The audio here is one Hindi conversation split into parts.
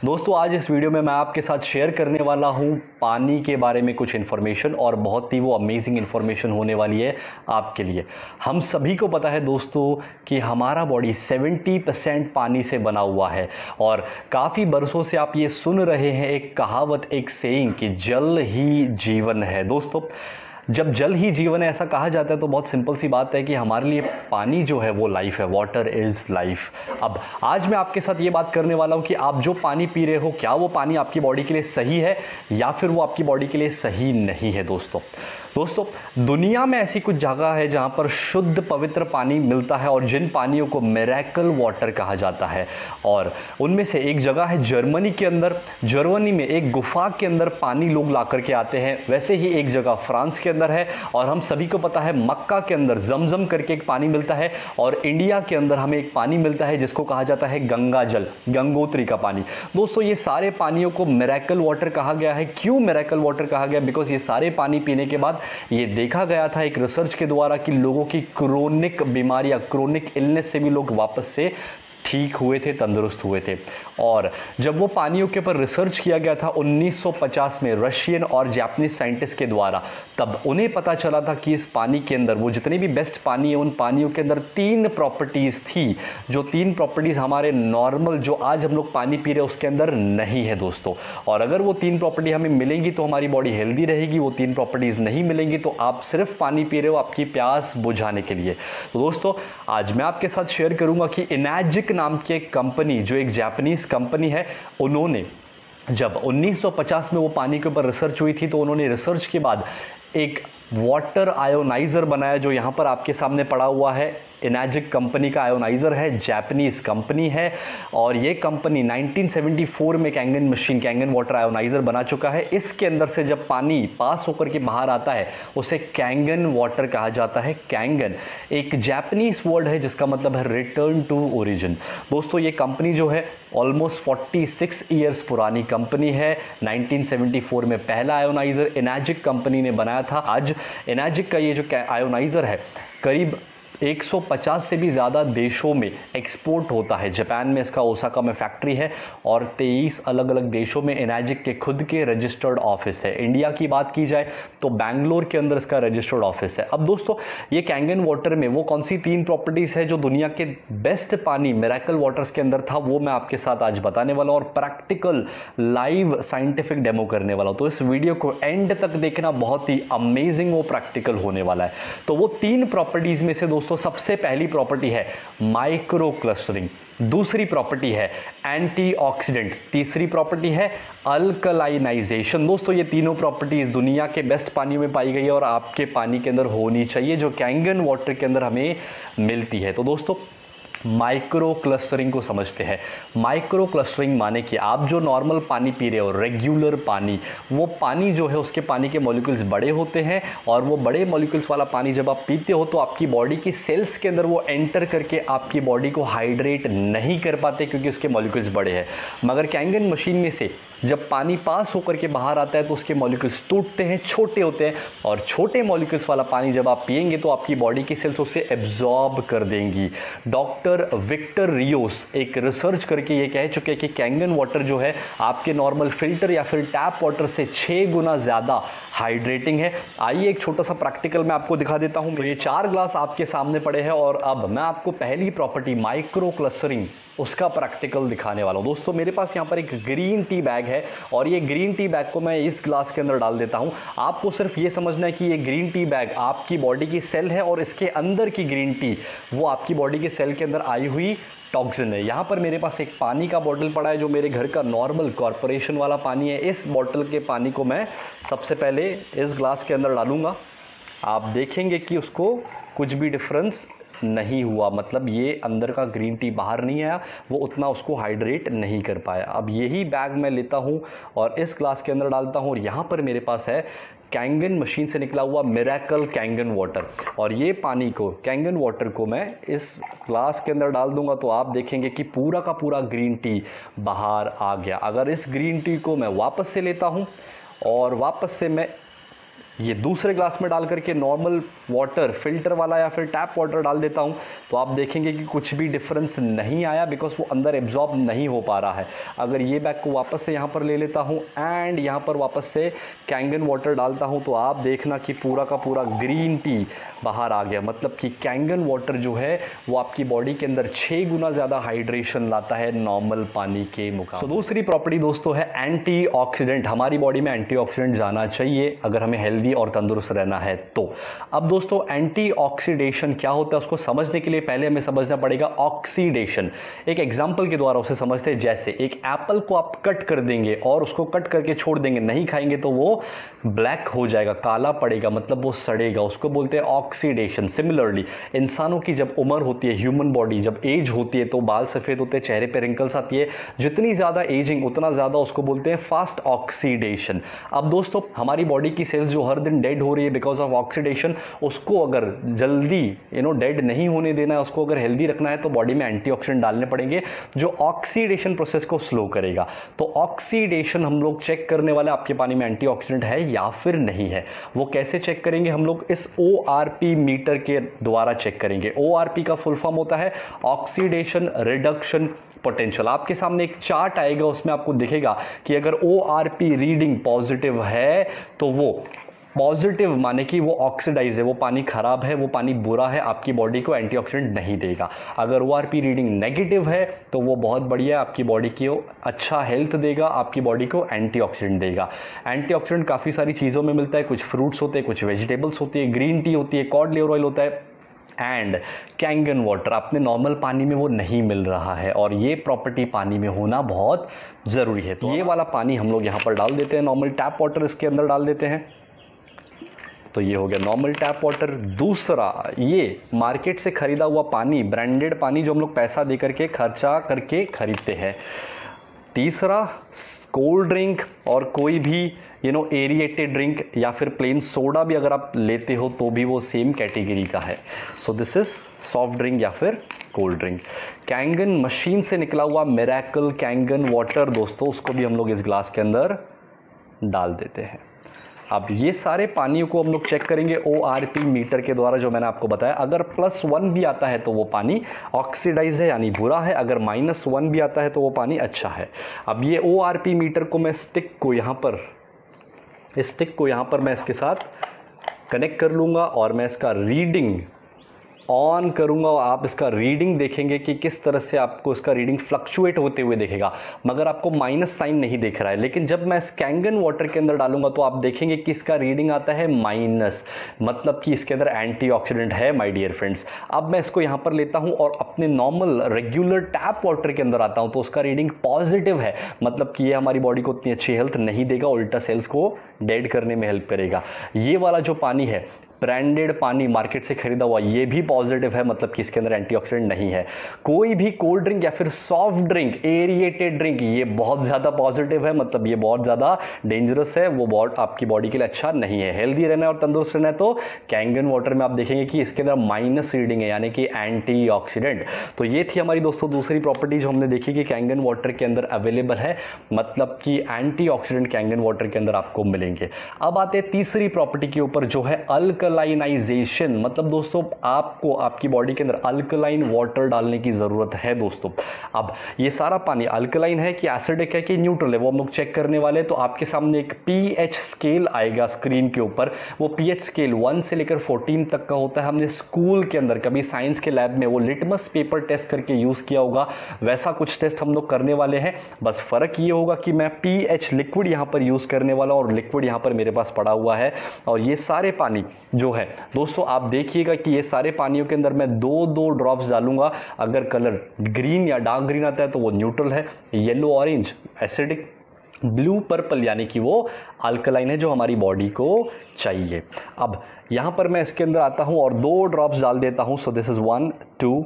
दोस्तों आज इस वीडियो में मैं आपके साथ शेयर करने वाला हूं पानी के बारे में कुछ इन्फॉर्मेशन, और बहुत ही वो अमेजिंग इन्फॉर्मेशन होने वाली है आपके लिए। हम सभी को पता है दोस्तों कि हमारा बॉडी 70% पानी से बना हुआ है, और काफ़ी बरसों से आप ये सुन रहे हैं एक कहावत, एक सेइंग कि जल ही जीवन है। दोस्तों जब जल ही जीवन है ऐसा कहा जाता है तो बहुत सिंपल सी बात है कि हमारे लिए पानी जो है वो लाइफ है। Water is life. अब आज मैं आपके साथ ये बात करने वाला हूँ कि आप जो पानी पी रहे हो, क्या वो पानी आपकी बॉडी के लिए सही है या फिर वो आपकी बॉडी के लिए सही नहीं है। दोस्तों दुनिया में ऐसी कुछ जगह है जहाँ पर शुद्ध पवित्र पानी मिलता है, और जिन पानियों को मिरेकल वाटर कहा जाता है। और उनमें से एक जगह है जर्मनी के अंदर। जर्मनी में एक गुफा के अंदर पानी लोग ला करके आते हैं। वैसे ही एक जगह फ्रांस के अंदर है, और हम सभी को पता है मक्का के अंदर जमजम करके एक पानी मिलता है, और इंडिया के अंदर हमें एक पानी मिलता है जिसको कहा जाता है गंगा जल, गंगोत्री का पानी। दोस्तों ये सारे पानियों को मिरेकल वाटर कहा गया है। क्यों मिरेकल वाटर कहा गया? बिकॉज ये सारे पानी पीने के बाद ये देखा गया था एक रिसर्च के द्वारा कि लोगों की क्रोनिक बीमारियां, क्रोनिक इलनेस से भी लोग वापस से ठीक हुए थे, तंदुरुस्त हुए थे। और जब वो पानियों के ऊपर रिसर्च किया गया था 1950 में रशियन और जापानीज साइंटिस्ट के द्वारा, तब उन्हें पता चला था कि इस पानी के अंदर, वो जितने भी बेस्ट पानी है उन पानियों के अंदर 3 प्रॉपर्टीज थी, जो 3 प्रॉपर्टीज हमारे नॉर्मल जो आज हम लोग पानी पी रहे हैं उसके अंदर नहीं है दोस्तों। और अगर वो 3 प्रॉपर्टी हमें मिलेंगी तो हमारी बॉडी हेल्दी रहेगी। वो 3 प्रॉपर्टीज नहीं मिलेंगी तो आप सिर्फ पानी पी रहे हो आपकी प्यास बुझाने के लिए। तो दोस्तों आज मैं आपके साथ शेयर करूंगा कि इनैजिक नाम की एक कंपनी, जो एक जापानीज कंपनी है, उन्होंने जब 1950 में वो पानी के ऊपर रिसर्च हुई थी तो उन्होंने रिसर्च के बाद एक वाटर आयोनाइजर बनाया, जो यहां पर आपके सामने पड़ा हुआ है। इनैजिक कंपनी का आयोनाइजर है, जापानीज कंपनी है, और ये कंपनी 1974 में Kangen machine, Kangen water ioniser बना चुका है। इसके अंदर से जब पानी पास होकर के बाहर आता है उसे कैंगन वाटर कहा जाता है। कैंगन एक जापानीज वर्ड है जिसका मतलब है रिटर्न टू ओरिजिन। दोस्तों ये कंपनी जो है ऑलमोस्ट 46 ईयर्स पुरानी कंपनी है। 1974 में पहला आयोनाइजर इनैजिक कंपनी ने बनाया था। आज इनैजिक का ये जो आयोनाइजर है करीब 150 से भी ज़्यादा देशों में एक्सपोर्ट होता है। जापान में इसका ओसाका में फैक्ट्री है, और 23 अलग अलग देशों में इनैजिक के खुद के रजिस्टर्ड ऑफिस है। इंडिया की बात की जाए तो बैंगलोर के अंदर इसका रजिस्टर्ड ऑफिस है। अब दोस्तों ये कैंगन वाटर में वो कौन सी 3 प्रॉपर्टीज़ है जो दुनिया के बेस्ट पानी मिरेकल वाटर्स के अंदर था, वो मैं आपके साथ आज बताने वाला हूँ, और प्रैक्टिकल लाइव साइंटिफिक डेमो करने वाला हूँ। तो इस वीडियो को एंड तक देखना, बहुत ही अमेजिंग वो प्रैक्टिकल होने वाला है। तो वो 3 प्रॉपर्टीज़ में से दोस्तों सबसे पहली प्रॉपर्टी है माइक्रो क्लस्टरिंग, दूसरी प्रॉपर्टी है एंटीऑक्सीडेंट, तीसरी प्रॉपर्टी है अल्कलाइनाइजेशन। दोस्तों ये तीनों प्रॉपर्टीज दुनिया के बेस्ट पानियों में पाई गई है और आपके पानी के अंदर होनी चाहिए, जो कैंगन वाटर के अंदर हमें मिलती है। तो दोस्तों माइक्रो क्लस्टरिंग को समझते हैं। माइक्रो क्लस्टरिंग माने कि आप जो नॉर्मल पानी पी रहे हो, रेगुलर पानी, वो पानी जो है उसके पानी के मॉलिक्यूल्स बड़े होते हैं, और वो बड़े मॉलिक्यूल्स वाला पानी जब आप पीते हो तो आपकी बॉडी की सेल्स के अंदर वो एंटर करके आपकी बॉडी को हाइड्रेट नहीं कर पाते क्योंकि उसके मॉलिक्यूल्स बड़े हैं। मगर कैंगन मशीन में से जब पानी पास होकर के बाहर आता है तो उसके मॉलिक्यूल्स टूटते हैं, छोटे होते हैं, और छोटे मॉलिक्यूल्स वाला पानी जब आप पिएंगे तो आपकी बॉडी की सेल्स उसे एब्जॉर्ब कर देंगी। डॉक्टर विक्टर रियोस एक रिसर्च करके ये कह चुके हैं कि कैंगन वाटर जो है आपके नॉर्मल फिल्टर या फिर टैप वाटर से 6 गुना ज़्यादा हाइड्रेटिंग है। आइए एक छोटा सा प्रैक्टिकल मैं आपको दिखा देता हूं। तो ये 4 ग्लास आपके सामने पड़े हैं, और अब मैं आपको पहली प्रॉपर्टी माइक्रो क्लस्टरिंग उसका प्रैक्टिकल दिखाने वाला हूं। दोस्तों मेरे पास यहाँ पर एक ग्रीन टी बैग है, और ये ग्रीन टी बैग को मैं इस ग्लास के अंदर डाल देता हूं। आपको सिर्फ ये समझना है कि ये ग्रीन टी बैग आपकी बॉडी की सेल है, और इसके अंदर की ग्रीन टी वो आपकी बॉडी के सेल के अंदर आई हुई टॉक्सिन है। यहाँ पर मेरे पास एक पानी का बॉटल पड़ा है जो मेरे घर का नॉर्मल कॉर्पोरेशन वाला पानी है। इस बॉटल के पानी को मैं सबसे पहले इस ग्लास के अंदर डालूंगा। आप देखेंगे कि उसको कुछ भी डिफरेंस नहीं हुआ, मतलब ये अंदर का ग्रीन टी बाहर नहीं आया, वो उतना उसको हाइड्रेट नहीं कर पाया। अब यही बैग मैं लेता हूँ और इस ग्लास के अंदर डालता हूँ, और यहाँ पर मेरे पास है कैंगन मशीन से निकला हुआ मिरेकल कैंगन वाटर, और ये पानी को, कैंगन वाटर को मैं इस ग्लास के अंदर डाल दूंगा तो आप देखेंगे कि पूरा का पूरा ग्रीन टी बाहर आ गया। अगर इस ग्रीन टी को मैं वापस से लेता हूँ और वापस से मैं ये दूसरे ग्लास में डाल करके नॉर्मल वाटर, फिल्टर वाला या फिर टैप वाटर डाल देता हूँ, तो आप देखेंगे कि कुछ भी डिफरेंस नहीं आया, बिकॉज वो अंदर एब्जॉर्ब नहीं हो पा रहा है। अगर ये बैग को वापस से यहाँ पर ले लेता हूँ एंड यहाँ पर वापस से कैंगन वाटर डालता हूँ, तो आप देखना कि पूरा का पूरा ग्रीन टी बाहर आ गया। मतलब कि कैंगन वाटर जो है वो आपकी बॉडी के अंदर 6 गुना ज़्यादा हाइड्रेशन लाता है नॉर्मल पानी के मुकाबले। तो दूसरी प्रॉपर्टी दोस्तों है एंटीऑक्सीडेंट। हमारी बॉडी में एंटीऑक्सीडेंट जाना चाहिए अगर हमें हेल्दी और तंदुरुस्त रहना है तो। अब दोस्तों एंटीऑक्सीडेशन क्या होता है उसको समझने के लिए पहले हमें समझना पड़ेगा ऑक्सीडेशन। एक एग्जांपल के द्वारा उसे समझते हैं। जैसे एक एप्पल को आप कट कर देंगे और उसको कट करके छोड़ देंगे, नहीं खाएंगे, तो वो ब्लैक हो जाएगा, काला पड़ेगा, मतलब वो सड़ेगा, उसको बोलते हैं ऑक्सीडेशन। सिमिलरली इंसानों की जब उम्र होती है, ह्यूमन बॉडी जब एज होती है, तो बाल सफ़ेद होते हैं, चेहरे पे रिंकल्स आती है। जितनी ज़्यादा एजिंग उतना ज़्यादा उसको बोलते हैं फास्ट ऑक्सीडेशन। अब दोस्तों हमारी बॉडी की सेल्स जो हर दिन डेड हो रही है बिकॉज ऑफ ऑक्सीडेशन, उसको अगर जल्दी डेड नहीं होने देना है, उसको अगर हेल्दी रखना है, तो बॉडी में एंटीऑक्सीडेंट डालने पड़ेंगे जो ऑक्सीडेशन प्रोसेस को स्लो करेगा। तो ऑक्सीडेशन हम लोग चेक करने वाले आपके पानी में एंटीऑक्सीडेंट है या फिर नहीं है। वो कैसे चेक करेंगे? हम लोग इस ORP मीटर के द्वारा चेक करेंगे। ORP का फुल फॉर्म होता है ऑक्सीडेशन रिडक्शन पोटेंशियल। आपके सामने एक चार्ट आएगा, उसमें आपको दिखेगा कि अगर ORP रीडिंग पॉजिटिव है तो वो पॉजिटिव माने कि वो ऑक्सीडाइज है, वो पानी खराब है, वो पानी बुरा है, आपकी बॉडी को एंटीऑक्सीडेंट नहीं देगा। अगर ORP रीडिंग नेगेटिव है तो वो बहुत बढ़िया है, आपकी बॉडी की अच्छा हेल्थ देगा, आपकी बॉडी को एंटीऑक्सीडेंट देगा। एंटीऑक्सीडेंट काफ़ी सारी चीज़ों में मिलता है, कुछ फ्रूट्स होते हैं, कुछ वेजिटेबल्स होती है, ग्रीन टी होती है, कॉड लिवर ऑयल होता है एंड कैंगन वाटर। अपने नॉर्मल पानी में वो नहीं मिल रहा है और ये प्रॉपर्टी पानी में होना बहुत ज़रूरी है। तो ये वाला पानी हम लोग यहाँ पर डाल देते हैं, नॉर्मल टैप वाटर इसके अंदर डाल देते हैं। तो ये हो गया नॉर्मल टैप वाटर। दूसरा, ये मार्केट से खरीदा हुआ पानी, ब्रांडेड पानी जो हम लोग पैसा दे करके खर्चा करके खरीदते हैं। तीसरा, कोल्ड ड्रिंक और कोई भी एरिएटेड ड्रिंक या फिर प्लेन सोडा भी अगर आप लेते हो तो भी वो सेम कैटेगरी का है। So this is soft drink या फिर कोल्ड ड्रिंक। कैंगन मशीन से निकला हुआ मिरेकल कैंगन वाटर दोस्तों, उसको भी हम लोग इस ग्लास के अंदर डाल देते हैं। अब ये सारे पानियों को हम लोग चेक करेंगे ORP मीटर के द्वारा, जो मैंने आपको बताया। अगर +1 भी आता है तो वो पानी ऑक्सीडाइज है यानी बुरा है, अगर -1 भी आता है तो वो पानी अच्छा है। अब ये ORP मीटर को मैं स्टिक को यहाँ पर मैं इसके साथ कनेक्ट कर लूँगा और मैं इसका रीडिंग ऑन करूंगा और आप इसका रीडिंग देखेंगे कि किस तरह से आपको इसका रीडिंग फ्लक्चुएट होते हुए दिखेगा, मगर आपको माइनस साइन नहीं दिख रहा है। लेकिन जब मैं इस कैंगन वाटर के अंदर डालूंगा तो आप देखेंगे कि इसका रीडिंग आता है माइनस, मतलब कि इसके अंदर एंटीऑक्सीडेंट है माय डियर फ्रेंड्स। अब मैं इसको यहाँ पर लेता हूँ और अपने नॉर्मल रेगुलर टैप वाटर के अंदर आता हूँ तो उसका रीडिंग पॉजिटिव है, मतलब कि ये हमारी बॉडी को उतनी अच्छी हेल्थ नहीं देगा, उल्टा सेल्स को डेड करने में हेल्प करेगा। ये वाला जो पानी है, ब्रांडेड पानी मार्केट से खरीदा हुआ, ये भी पॉजिटिव है, मतलब कि इसके अंदर एंटीऑक्सीडेंट नहीं है। कोई भी कोल्ड ड्रिंक या फिर सॉफ्ट ड्रिंक, एरिएटेड ड्रिंक, ये बहुत ज़्यादा पॉजिटिव है, मतलब ये बहुत ज़्यादा डेंजरस है, वो बहुत आपकी बॉडी के लिए अच्छा नहीं है। हेल्दी रहना है और तंदुरुस्त रहना है तो कैंगन वाटर में आप देखेंगे कि इसके अंदर माइनस रीडिंग है, यानी कि एंटीऑक्सीडेंट। तो ये थी हमारी दोस्तों दूसरी प्रॉपर्टी जो हमने देखी कि कैंगन वाटर के अंदर अवेलेबल है, मतलब कि एंटीऑक्सीडेंट कैंगन वाटर के अंदर आपको मिलेंगे। अब आते हैं तीसरी प्रॉपर्टी के ऊपर जो है अल्कलाइनाइजेशन। मतलब दोस्तों आपको आपकी बॉडी के अंदर अल्कलाइन वाटर डालने की जरूरत है दोस्तों। अब ये सारा पानी अल्कलाइन है कि एसिडिक है कि न्यूट्रल है, वो हम लोग चेक करने वाले। तो आपके सामने एक pH स्केल आएगा स्क्रीन के ऊपर। वो pH स्केल 1 से लेकर 14 तक का होता है। हमने स्कूल के अंदर कभी साइंस के लैब में वो लिटमस पेपर टेस्ट करके यूज किया होगा, वैसा कुछ टेस्ट हम लोग करने वाले हैं। बस फर्क ये होगा कि मैं pH लिक्विड यहां पर यूज करने वाला हूं और लिक्विड यहां पर मेरे पास पड़ा हुआ है। और ये सारे पानी जो है दोस्तों आप देखिएगा कि ये सारे पानियों के अंदर मैं 2-2 ड्रॉप्स डालूंगा। अगर कलर ग्रीन या डार्क ग्रीन आता है तो वो न्यूट्रल है, yellow orange acidic, blue purple यानी कि वो अल्कलाइन है जो हमारी बॉडी को चाहिए। अब यहां पर मैं इसके अंदर आता हूं और 2 ड्रॉप्स डाल देता हूं। So this is 1 2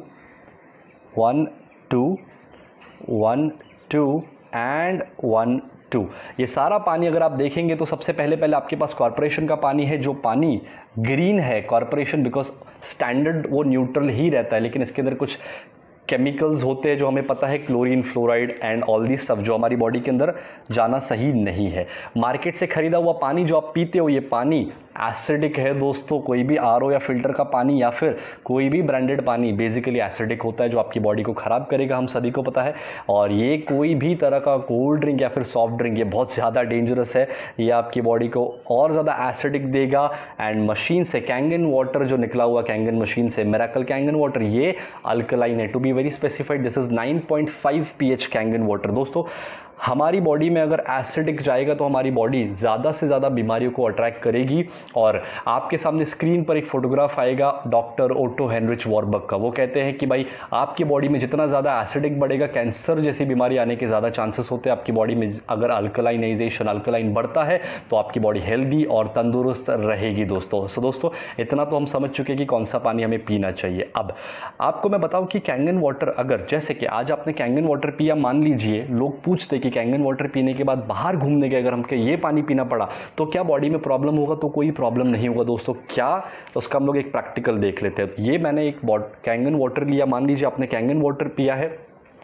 1 2 1 2 and 1 2। ये सारा पानी अगर आप देखेंगे तो सबसे पहले आपके पास कॉर्पोरेशन का पानी है, जो पानी ग्रीन है। कॉर्पोरेशन बिकॉज स्टैंडर्ड वो न्यूट्रल ही रहता है, लेकिन इसके अंदर कुछ केमिकल्स होते हैं जो हमें पता है, chlorine, fluoride and all this सब, जो हमारी बॉडी के अंदर जाना सही नहीं है। मार्केट से खरीदा हुआ पानी जो आप पीते हो, ये पानी एसिडिक है दोस्तों। कोई भी आरओ या फिल्टर का पानी या फिर कोई भी ब्रांडेड पानी बेसिकली एसिडिक होता है, जो आपकी बॉडी को ख़राब करेगा, हम सभी को पता है। और ये कोई भी तरह का कोल्ड ड्रिंक या फिर सॉफ्ट ड्रिंक ये बहुत ज़्यादा डेंजरस है, ये आपकी बॉडी को और ज़्यादा एसिडिक देगा। एंड मशीन से कैंगन वाटर जो निकला हुआ कैंगन मशीन से, मिरेकल कैंगन वाटर, ये अल्कलाइन है। To be very specified this is 9.5 pH Kangen water. दोस्तों हमारी बॉडी में अगर एसिडिक जाएगा तो हमारी बॉडी ज़्यादा से ज़्यादा बीमारियों को अट्रैक्ट करेगी। और आपके सामने स्क्रीन पर एक फोटोग्राफ आएगा डॉक्टर ओटो हेनरिच वॉरबर्ग का। वो कहते हैं कि भाई आपकी बॉडी में जितना ज़्यादा एसिडिक बढ़ेगा, कैंसर जैसी बीमारी आने के ज़्यादा चांसेस होते हैं। आपकी बॉडी में अगर अल्कलाइनाइजेशन, अल्कलाइन बढ़ता है तो आपकी बॉडी हेल्दी और तंदुरुस्त रहेगी दोस्तों। सो दोस्तों इतना तो हम समझ चुके कि कौन सा पानी हमें पीना चाहिए। अब आपको मैं बताऊं कि कैंगन वाटर, अगर जैसे कि आज आपने कैंगन वाटर पिया, मान लीजिए लोग पूछते कि कैंगन वाटर पीने के बाद बाहर घूमने के अगर हमको ये पानी पीना पड़ा तो क्या बॉडी में प्रॉब्लम होगा? तो कोई प्रॉब्लम नहीं होगा दोस्तों। क्या, उसका हम लोग एक प्रैक्टिकल देख लेते हैं। ये मैंने एक कैंगन वाटर लिया, मान लीजिए आपने कैंगन वाटर पिया है,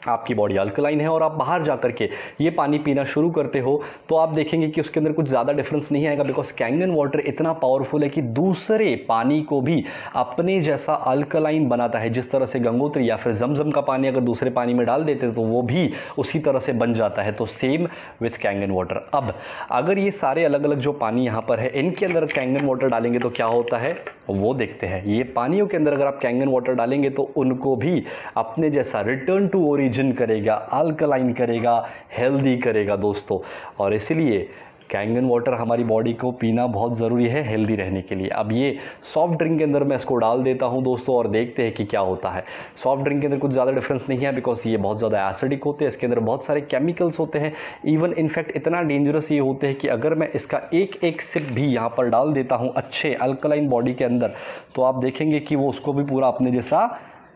आपकी बॉडी अल्कलाइन है और आप बाहर जाकर के ये पानी पीना शुरू करते हो तो आप देखेंगे कि उसके अंदर कुछ ज़्यादा डिफरेंस नहीं आएगा, बिकॉज कैंगन वाटर इतना पावरफुल है कि दूसरे पानी को भी अपने जैसा अल्कलाइन बनाता है। जिस तरह से गंगोत्री या फिर जमजम का पानी अगर दूसरे पानी में डाल देते तो वो भी उसी तरह से बन जाता है। तो सेम विथ कैंगन वाटर। अब अगर ये सारे अलग अलग जो पानी यहाँ पर है इनके अंदर कैंगन वाटर डालेंगे तो क्या होता है वो देखते हैं। ये पानियों के अंदर अगर आप कैंगन वाटर डालेंगे तो उनको भी अपने जैसा रिटर्न टू ओरिजिन करेगा, अल्कलाइन करेगा, हेल्दी करेगा दोस्तों। और इसलिए कैंगन वाटर हमारी बॉडी को पीना बहुत ज़रूरी है हेल्दी रहने के लिए। अब ये सॉफ्ट ड्रिंक के अंदर मैं इसको डाल देता हूं दोस्तों और देखते हैं कि क्या होता है। सॉफ्ट ड्रिंक के अंदर कुछ ज़्यादा डिफरेंस नहीं है, बिकॉज ये बहुत ज़्यादा एसिडिक होते हैं, इसके अंदर बहुत सारे केमिकल्स होते हैं। इवन इनफैक्ट इतना डेंजरस ये होते हैं कि अगर मैं इसका एक एक सिप भी यहाँ पर डाल देता हूँ अच्छे अल्कलाइन बॉडी के अंदर तो आप देखेंगे कि वो उसको भी पूरा अपने जैसा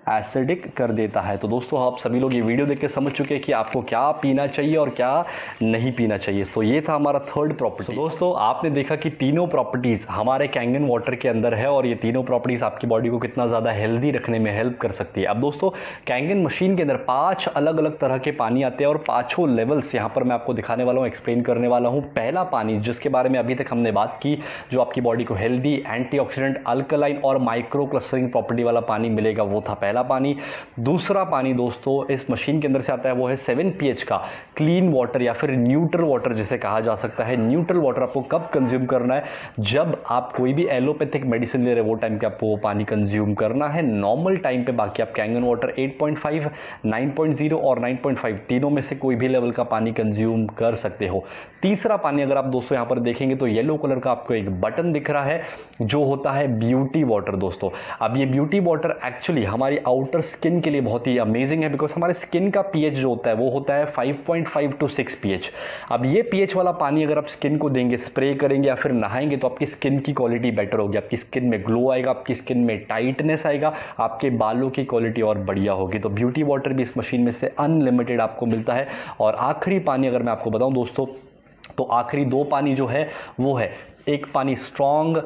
एसिडिक कर देता है। तो दोस्तों आप सभी लोग ये वीडियो देख के समझ चुके हैं कि आपको क्या पीना चाहिए और क्या नहीं पीना चाहिए। तो ये था हमारा थर्ड प्रॉपर्टी। तो दोस्तों आपने देखा कि तीनों प्रॉपर्टीज़ हमारे कैंगन वाटर के अंदर है और ये तीनों प्रॉपर्टीज़ आपकी बॉडी को कितना ज़्यादा हेल्दी रखने में हेल्प कर सकती है। अब दोस्तों कैंगन मशीन के अंदर 5 अलग अलग तरह के पानी आते हैं और 5 लेवल्स यहाँ पर मैं आपको दिखाने वाला हूँ, एक्सप्लेन करने वाला हूँ। पहला पानी जिसके बारे में अभी तक हमने बात की, जो आपकी बॉडी को हेल्दी, एंटीऑक्सीडेंट, अल्कलाइन और माइक्रो क्लस्टरिंग प्रॉपर्टी वाला पानी मिलेगा, वो था पहला पानी। दूसरा पानी दोस्तों इस मशीन के अंदर से आता है, वो है 7 pH का क्लीन वाटर या फिर न्यूट्रल वाटर जिसे कहा जा सकता है। न्यूट्रल वाटर आपको कब कंज्यूम करना है? जब आप कोई भी एलोपैथिक मेडिसिन ले रहे हैं वो टाइम पे आपको वो पानी कंज्यूम करना है। नॉर्मल टाइम पे बाकी आप कैंगन वाटर 8.5, 9.0 और 9.5 तीनों में से कोई भी लेवल का पानी कंज्यूम कर सकते हो। तीसरा पानी अगर आप दोस्तों यहां पर देखेंगे तो येलो कलर का आपको एक बटन दिख रहा है जो होता है ब्यूटी वाटर दोस्तों। अब ये ब्यूटी वाटर एक्चुअली हमारी आउटर स्किन के लिए बहुत ही अमेजिंग है, बिकॉज हमारे स्किन का पीएच जो होता है वो होता है 5.5 to 6 pH। अब ये पीएच वाला पानी अगर आप स्किन को देंगे, स्प्रे करेंगे या फिर नहाएंगे तो आपकी स्किन की क्वालिटी बेटर होगी, आपकी स्किन में ग्लो आएगा, आपकी स्किन में टाइटनेस आएगा, आपके बालों की क्वालिटी और बढ़िया होगी। तो ब्यूटी वाटर भी इस मशीन में से अनलिमिटेड आपको मिलता है। और आखिरी पानी अगर मैं आपको बताऊं दोस्तों तो आखिरी 2 पानी जो है वो है, एक पानी स्ट्रॉन्ग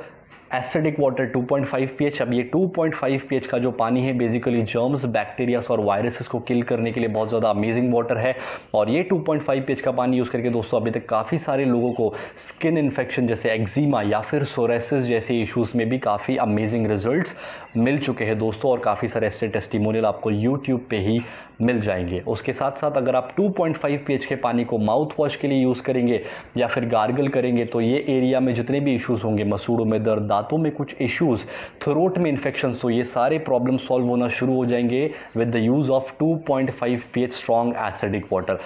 एसिडिक वाटर 2.5 pH। अब ये 2.5 pH का जो पानी है बेसिकली जर्म्स, बैक्टीरियास और वायरसेस को किल करने के लिए बहुत ज़्यादा अमेजिंग वाटर है। और ये 2.5 pH का पानी यूज़ करके दोस्तों अभी तक काफ़ी सारे लोगों को स्किन इन्फेक्शन जैसे एक्जिमा या फिर सोरेसिस जैसे इश्यूज़ में भी काफ़ी अमेजिंग रिजल्ट्स मिल चुके हैं दोस्तों। और काफ़ी सारे ऐसे टेस्टिमोनियल आपको यूट्यूब पे ही मिल जाएंगे। उसके साथ साथ अगर आप 2.5 pH के पानी को माउथ वॉश के लिए यूज़ करेंगे या फिर गार्गल करेंगे तो ये एरिया में जितने भी इश्यूज़ होंगे, मसूड़ों में दर्द, दांतों में कुछ इश्यूज़, थ्रोट में इन्फेक्शन, तो ये सारे प्रॉब्लम सॉल्व होना शुरू हो जाएंगे with the use of 2.5 pH strong acidic water.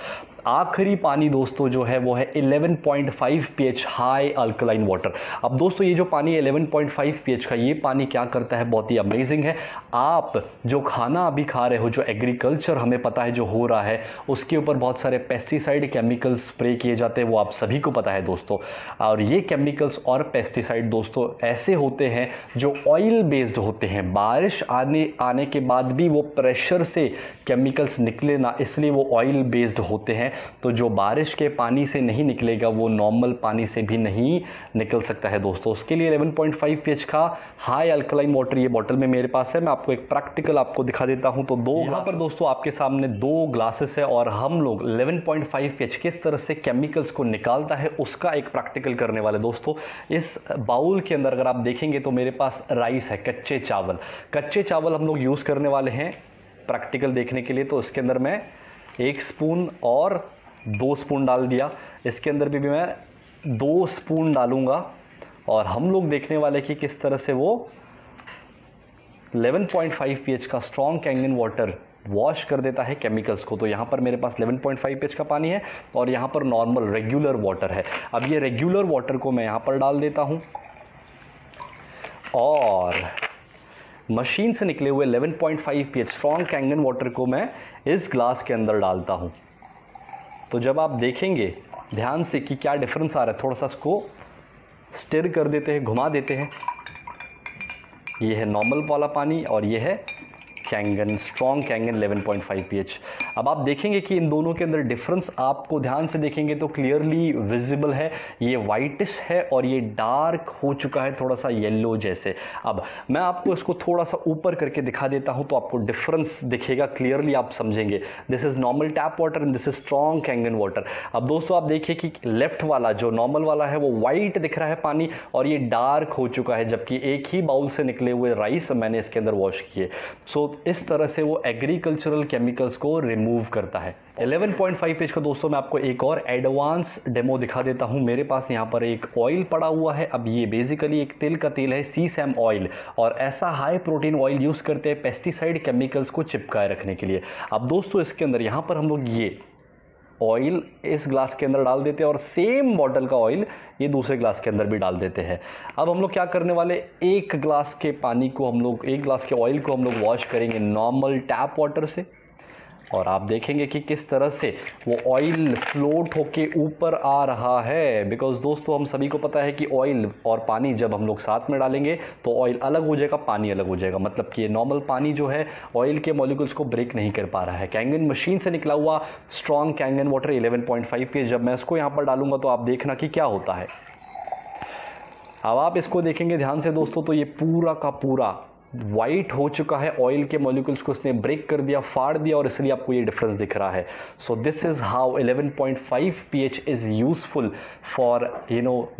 आखिरी पानी दोस्तों जो है वो है 11.5 pH हाई अल्कलाइन वाटर। अब दोस्तों ये जो पानी 11.5 pH का ये पानी क्या करता है, बहुत ही अमेजिंग है। आप जो खाना अभी खा रहे हो, जो एग्रीकल्चर हमें पता है जो हो रहा है, उसके ऊपर बहुत सारे पेस्टिसाइड केमिकल्स स्प्रे किए जाते हैं, वो आप सभी को पता है दोस्तों। और ये केमिकल्स और पेस्टिसाइड दोस्तों ऐसे होते हैं जो ऑयल बेस्ड होते हैं। बारिश आने के बाद भी वो प्रेशर से केमिकल्स निकले ना, इसलिए वो ऑयल बेस्ड होते हैं। है, तो जो बारिश के पानी से नहीं निकलेगा वो नॉर्मल पानी से भी नहीं निकल सकता है दोस्तों। उसके लिए 11.5 pH का हाई अल्कलाइन वाटर ये बॉटल में मेरे पास है। मैं आपको एक प्रैक्टिकल आपको दिखा देता हूं। तो यहाँ पर दोस्तों आपके सामने 2 ग्लासेस है और हम लोग 11.5 pH किस तरह से केमिकल्स को निकालता है उसका एक प्रैक्टिकल करने वाले दोस्तों। इस बाउल के अंदर अगर आप देखेंगे तो मेरे पास राइस है, कच्चे चावल। कच्चे चावल हम लोग यूज़ करने वाले हैं प्रैक्टिकल देखने के लिए। तो इसके अंदर मैं 1 स्पून और 2 स्पून डाल दिया। इसके अंदर भी मैं 2 स्पून डालूंगा और हम लोग देखने वाले कि किस तरह से वो 11.5 pH का स्ट्रॉन्ग कैंगन वाटर वॉश कर देता है केमिकल्स को। तो यहाँ पर मेरे पास 11.5 pH का पानी है और यहाँ पर नॉर्मल रेगुलर वाटर है। अब ये रेगुलर वाटर को मैं यहाँ पर डाल देता हूँ और मशीन से निकले हुए 11.5 pH स्ट्रॉन्ग कैंगन वाटर को मैं इस ग्लास के अंदर डालता हूँ। तो जब आप देखेंगे ध्यान से कि क्या डिफरेंस आ रहा है, थोड़ा सा इसको स्टिर कर देते हैं, घुमा देते हैं। ये है नॉर्मल वाला पानी और ये है कैंगन, स्ट्रॉन्ग कैंगन 11.5 pH। अब आप देखेंगे कि इन दोनों के अंदर डिफरेंस आपको ध्यान से देखेंगे तो क्लियरली विजिबल है। ये वाइटिश है और ये डार्क हो चुका है, थोड़ा सा येलो जैसे। अब मैं आपको इसको थोड़ा सा ऊपर करके दिखा देता हूं तो आपको डिफरेंस दिखेगा, क्लियरली आप समझेंगे। This is normal tap water and this is strong Kangen water. अब दोस्तों आप देखिए कि लेफ्ट वाला जो नॉर्मल वाला है वो वाइट दिख रहा है पानी और ये डार्क हो चुका है, जबकि एक ही बाउल से निकले हुए राइस मैंने इसके अंदर वॉश किए। सो इस तरह से वो एग्रीकल्चरल केमिकल्स को रिमूव करता है। 11.5 pH का दोस्तों मैं आपको एक और एडवांस डेमो दिखा देता हूं। मेरे पास यहाँ पर एक ऑयल पड़ा हुआ है। अब ये बेसिकली एक तिल का तेल है, सीसैम ऑयल, और ऐसा हाई प्रोटीन ऑयल यूज़ करते हैं पेस्टिसाइड केमिकल्स को चिपकाए रखने के लिए। अब दोस्तों इसके अंदर यहाँ पर हम लोग ये ऑयल इस ग्लास के अंदर डाल देते हैं और सेम बॉटल का ऑयल ये दूसरे ग्लास के अंदर भी डाल देते हैं। अब हम लोग क्या करने वाले, एक ग्लास के पानी को हम लोग, एक ग्लास के ऑयल को हम लोग वॉश करेंगे नॉर्मल टैप वाटर से और आप देखेंगे कि किस तरह से वो ऑयल फ्लोट होके ऊपर आ रहा है। बिकॉज दोस्तों हम सभी को पता है कि ऑयल और पानी जब हम लोग साथ में डालेंगे तो ऑयल अलग हो जाएगा, पानी अलग हो जाएगा। मतलब कि नॉर्मल पानी जो है ऑयल के मॉलिक्यूल्स को ब्रेक नहीं कर पा रहा है। कैंगन मशीन से निकला हुआ स्ट्रॉन्ग कैंगन वाटर 11.5 pH, जब मैं इसको यहाँ पर डालूंगा तो आप देखना कि क्या होता है। अब आप इसको देखेंगे ध्यान से दोस्तों तो ये पूरा का पूरा वाइट हो चुका है। ऑयल के मॉलिक्यूल्स को इसने ब्रेक कर दिया, फाड़ दिया, और इसलिए आपको ये डिफरेंस दिख रहा है। So this is how 11.5 pH is useful for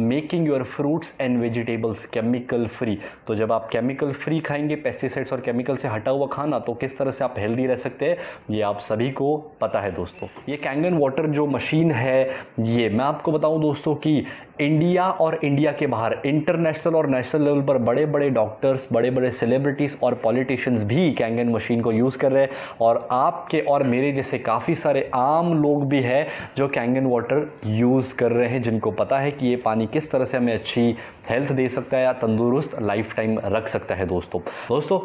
making your fruits and vegetables chemical free. तो जब आप केमिकल फ्री खाएंगे, पेस्टिसाइड्स और केमिकल से हटा हुआ खाना, तो किस तरह से आप हेल्दी रह सकते हैं ये आप सभी को पता है दोस्तों। ये कैंगन वाटर जो मशीन है, ये मैं आपको बताऊं दोस्तों कि इंडिया और इंडिया के बाहर इंटरनेशनल और नेशनल लेवल पर बड़े बड़े डॉक्टर्स, बड़े बड़े सेलिब्रिटीज़ और पॉलिटिशियंस भी कैंगन मशीन को यूज़ कर रहे हैं। और आपके और मेरे जैसे काफ़ी सारे आम लोग भी हैं जो कैंगन वाटर यूज़ कर रहे हैं, जिनको पता है कि ये पानी किस तरह से हमें अच्छी हेल्थ दे सकता है या तंदुरुस्त लाइफ टाइम रख सकता है दोस्तों।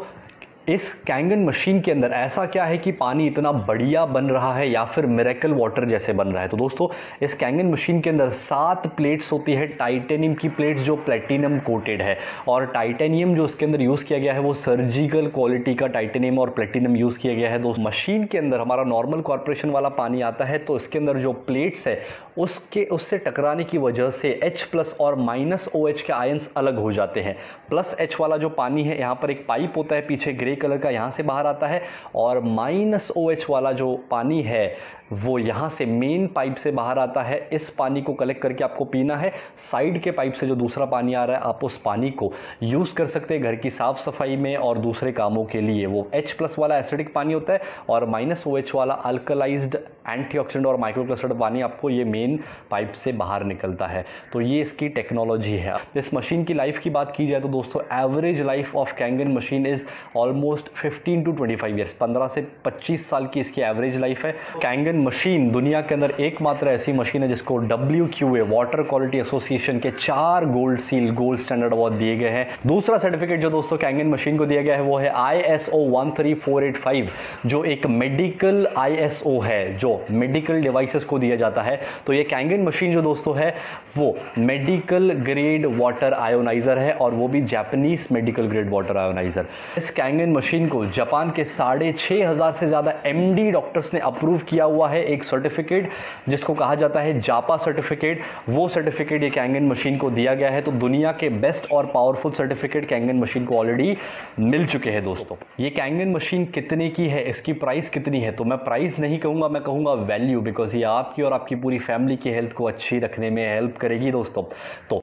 इस कैंगन मशीन के अंदर ऐसा क्या है कि पानी इतना बढ़िया बन रहा है या फिर मिरेकल वाटर जैसे बन रहा है। तो दोस्तों इस कैंगन मशीन के अंदर 7 प्लेट्स होती है, टाइटेनियम की प्लेट्स जो प्लेटिनम कोटेड है। और टाइटेनियम जो इसके अंदर यूज़ किया गया है वो सर्जिकल क्वालिटी का टाइटेनियम और प्लेटिनम यूज़ किया गया है। दोस्तों मशीन के अंदर हमारा नॉर्मल कॉर्पोरेशन वाला पानी आता है, तो इसके अंदर जो प्लेट्स है उससे टकराने की वजह से H+ और -OH के आयंस अलग हो जाते हैं। +H वाला जो पानी है, यहाँ पर एक पाइप होता है पीछे ग्रे कलर का, यहाँ से बाहर आता है, और -OH वाला जो पानी है वो यहाँ से मेन पाइप से बाहर आता है। इस पानी को कलेक्ट करके आपको पीना है। साइड के पाइप से जो दूसरा पानी आ रहा है, आप उस पानी को यूज़ कर सकते हैं घर की साफ़ सफाई में और दूसरे कामों के लिए। वो H+ वाला एसिडिक पानी होता है और -OH वाला अल्कलाइज्ड एंटीऑक्सीडेंट और माइक्रोक्लस्टर्ड पानी आपको ये मेन पाइप से बाहर निकलता है। तो ये इसकी टेक्नोलॉजी है। इस मशीन की लाइफ की बात की जाए तो दोस्तों average life of Kangen machine is almost 15 to 25 years, 15 से 25 साल की इसकी एवरेज लाइफ है। कैंगन मशीन दुनिया के अंदर एकमात्र ऐसी मशीन है जिसको WQA वाटर क्वालिटी एसोसिएशन के 4 गोल्ड स्टैंडर्ड अवार्ड दिए गए हैं। दूसरा सर्टिफिकेट जो दोस्तों कैंगन मशीन को दिया गया है वो है ISO 13485, जो एक मेडिकल ISO है जो मेडिकल डिवाइसेस को दिया जाता है। तो ये कैंगन मशीन जो दोस्तों है वो मेडिकल ग्रेड वाटर आयोनाइजर है, और वो भी Japanese medical grade water ioniser. इस कैंगन कैंगन मशीन को जापान के 6,500 से ज़्यादा एमडी डॉक्टर्स ने अप्रूव किया हुआ है, एक सर्टिफिकेट जिसको कहा जाता है जापा सर्टिफिकेट। वो सर्टिफिकेट ये कैंगन मशीन को दिया गया है। तो दुनिया के बेस्ट और पावरफुल सर्टिफिकेट कैंगन मशीन को ऑलरेडी मिल चुके हैं दोस्तों। ये कैंगन मशीन कितने की है, इसकी प्राइस कितनी है, तो मैं प्राइस नहीं कहूँगा, मैं कहूँगा वैल्यू, बिकॉज ये आपकी और आपकी पूरी फैमिली की हेल्थ को अच्छी रखने में हेल्प करेगी दोस्तों। तो